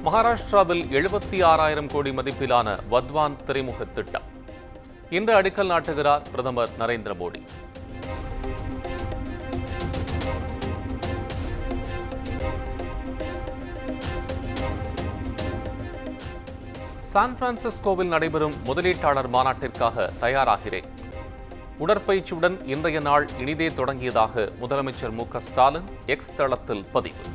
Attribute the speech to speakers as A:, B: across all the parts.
A: மகாராஷ்டிராவில் 76,000 கோடி மதிப்பிலான வத்வான் துறைமுக திட்டம் இன்று அடிக்கல் நாட்டுகிறார் பிரதமர் நரேந்திர மோடி. சான் பிரான்சிஸ்கோவில் நடைபெறும் முதலீட்டாளர் மாநாட்டிற்காக தயாராகிறேன். உடற்பயிற்சியுடன் இன்றைய நாள் இனிதே தொடங்கியதாக முதலமைச்சர் மு.க.ஸ்டாலின் எக்ஸ் தளத்தில் பதிவு.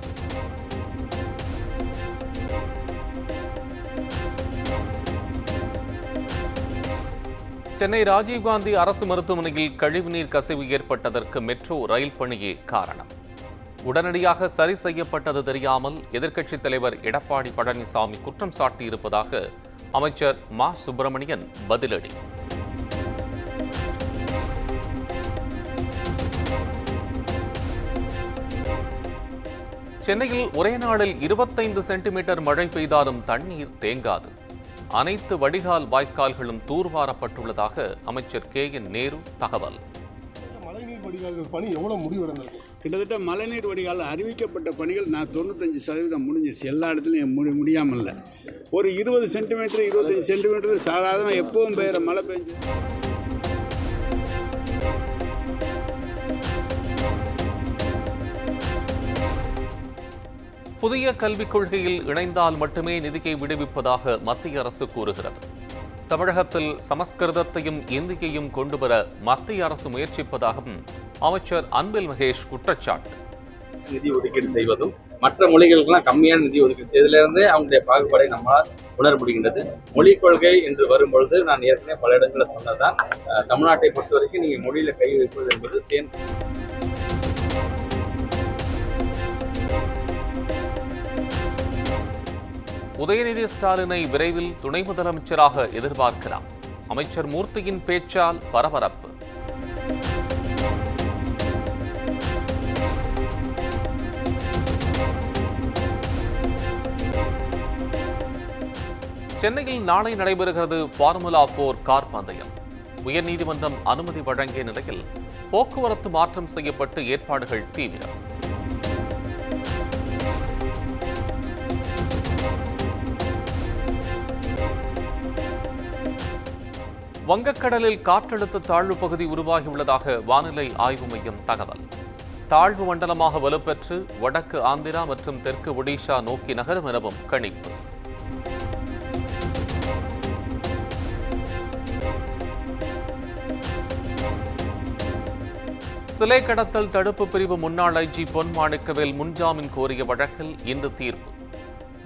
A: சென்னை ராஜீவ்காந்தி அரசு மருத்துவமனையில் கழிவுநீர் கசிவு ஏற்பட்டதற்கு மெட்ரோ ரயில் பணியே காரணம். உடனடியாக சரி செய்யப்பட்டது தெரியாமல் எதிர்க்கட்சித் தலைவர் எடப்பாடி பழனிசாமி குற்றம் சாட்டியிருப்பதாக அமைச்சர் மா. சுப்பிரமணியன் பதிலடி. சென்னையில் ஒரே நாளில் 25 சென்டிமீட்டர் மழை பெய்தாலும் தண்ணீர் தேங்காது. அனைத்து வடிகால் வாய்க்கால்களும் தூர்வாரப்பட்டுள்ளதாக அமைச்சர் கே.என். நேரு தகவல்.
B: மழைநீர் வடிகால்கள் பணி எவ்வளவு முடிவடைந்தது?
C: கிட்டத்தட்ட மழைநீர் வடிகால் அறிவிக்கப்பட்ட பணிகள் 95% முடிஞ்சிருச்சு. எல்லா இடத்துலையும் முடியாமல் இல்லை. ஒரு 20 சென்டிமீட்டர் 25 சென்டிமீட்டர் சாதாரண எப்பவும் பெய்கிற மழை பெஞ்சு.
A: புதிய கல்விக் கொள்கையில் இணைந்தால் மட்டுமே நிதியை விடுவிப்பதாக மத்திய அரசு கூறுகிறது. தமிழகத்தில் சமஸ்கிருதத்தையும் இந்தியையும் கொண்டுவர மத்திய அரசு முயற்சிப்பதாகவும் அமைச்சர் அன்பில் மகேஷ் குற்றச்சாட்டு.
D: நிதி ஒதுக்கீடு செய்வதும் மற்ற மொழிகளுக்கெல்லாம் கம்மியான நிதி ஒதுக்கீடு செய்வதிலிருந்தே அவங்களுடைய பாகுபாடை நம்மால் உணர முடிகின்றது. மொழிக் கொள்கை என்று வரும்பொழுது நான் ஏற்கனவே பல இடங்களில் சொன்னதான், தமிழ்நாட்டை பொறுத்த வரைக்கும் நீங்கள் மொழியில கை வைப்பது என்பது
A: உதயநிதி ஸ்டாலினை விரைவில் துணை முதலமைச்சராக எதிர்பார்க்கலாம். அமைச்சர் மூர்த்தியின் பேச்சால் பரபரப்பு. சென்னையில் நாளை நடைபெறுகிறது ஃபார்முலா 4 கார் பந்தயம். உயர்நீதிமன்றம் அனுமதி வழங்கிய நிலையில் போக்குவரத்து மாற்றம் செய்யப்பட்டு ஏற்பாடுகள் தீவிரம். வங்கக்கடலில் காற்றழுத்த தாழ்வு பகுதி உருவாகியுள்ளதாக வானிலை ஆய்வு மையம் தகவல். தாழ்வு மண்டலமாக வலுப்பெற்று வடக்கு ஆந்திரா மற்றும் தெற்கு ஒடிஷா நோக்கி நகரும் எனவும் கணிப்பு. சிலை கடத்தல் தடுப்பு பிரிவு முன்னாள் ஐஜி பொன் மாணிக்கவேல் முன்ஜாமீன் கோரிய வழக்கில் இன்று தீர்ப்பு.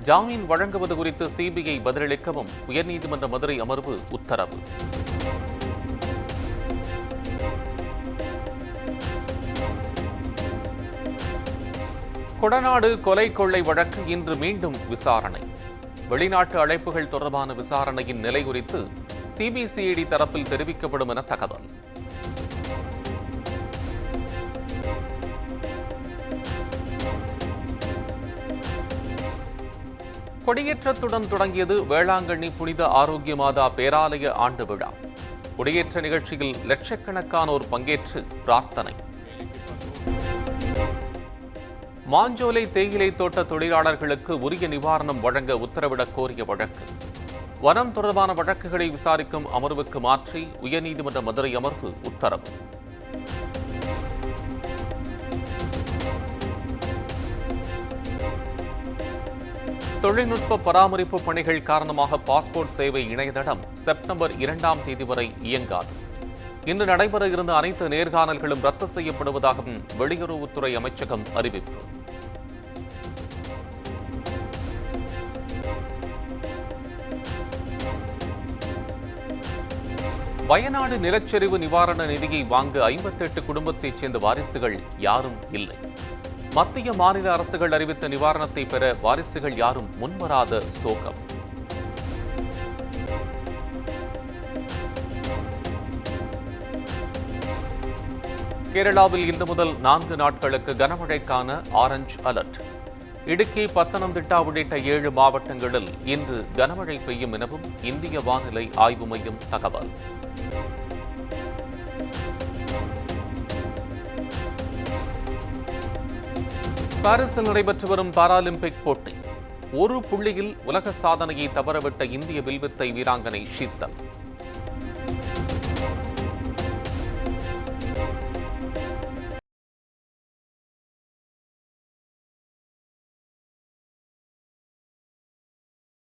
A: ஜாமீன் வழங்குவது குறித்து சிபிஐ பதிலளிக்கவும் உயர்நீதிமன்ற மதுரை அமர்வு உத்தரவு. கொடநாடு கொலை கொள்ளை வழக்கு இன்று மீண்டும் விசாரணை. வெளிநாட்டு அழைப்புகள் தொடர்பான விசாரணையின் நிலை குறித்து சிபிசிஐடி தரப்பில் தெரிவிக்கப்படும் என தகவல். கொடியேற்றத்துடன் தொடங்கியது வேளாங்கண்ணி புனித ஆரோக்கிய மாதா பேராலய ஆண்டு விழா. கொடியேற்ற நிகழ்ச்சியில் லட்சக்கணக்கானோர் பங்கேற்று பிரார்த்தனை. மாஞ்சோலை தேயிலை தோட்ட தொழிலாளர்களுக்கு உரிய நிவாரணம் வழங்க உத்தரவிடக் கோரிய வழக்கு. வனம் தொடர்பான வழக்குகளை விசாரிக்கும் அமர்வுக்கு மாற்றி உயர்நீதிமன்ற மதுரை அமர்வு உத்தரவு. தொழில்நுட்ப பராமரிப்பு பணிகள் காரணமாக பாஸ்போர்ட் சேவை இணையதளம் செப்டம்பர் 2ஆம் தேதி வரை இயங்காது. இன்று நடைபெற இருந்த அனைத்து நேர்காணல்களும் ரத்து செய்யப்படுவதாகவும் வெளியுறவுத்துறை அமைச்சகம் அறிவிப்பு. வயநாடு நிலச்சரிவு நிவாரண நிதியை வாங்க 58 குடும்பத்தைச் சேர்ந்த வாரிசுகள் யாரும் இல்லை. மத்திய மாநில அரசுகள் அறிவித்த நிவாரணத்தை பெற வாரிசுகள் யாரும் முன்வராத சோகம். கேரளாவில் இன்று முதல் 4 நாட்களுக்கு கனமழைக்கான ஆரஞ்ச் அலர்ட். இடுக்கி, பத்தனம்திட்டா உள்ளிட்ட 7 மாவட்டங்களில் இன்று கனமழை பெய்யும் எனவும் இந்திய வானிலை ஆய்வு மையம் தகவல். பாரிஸில் நடைபெற்று வரும் பாராலிம்பிக் போட்டி ஒரு புள்ளியில் உலக சாதனையை தவறவிட்ட இந்திய வில்வித்தை வீராங்கனை ஷீத்தல்.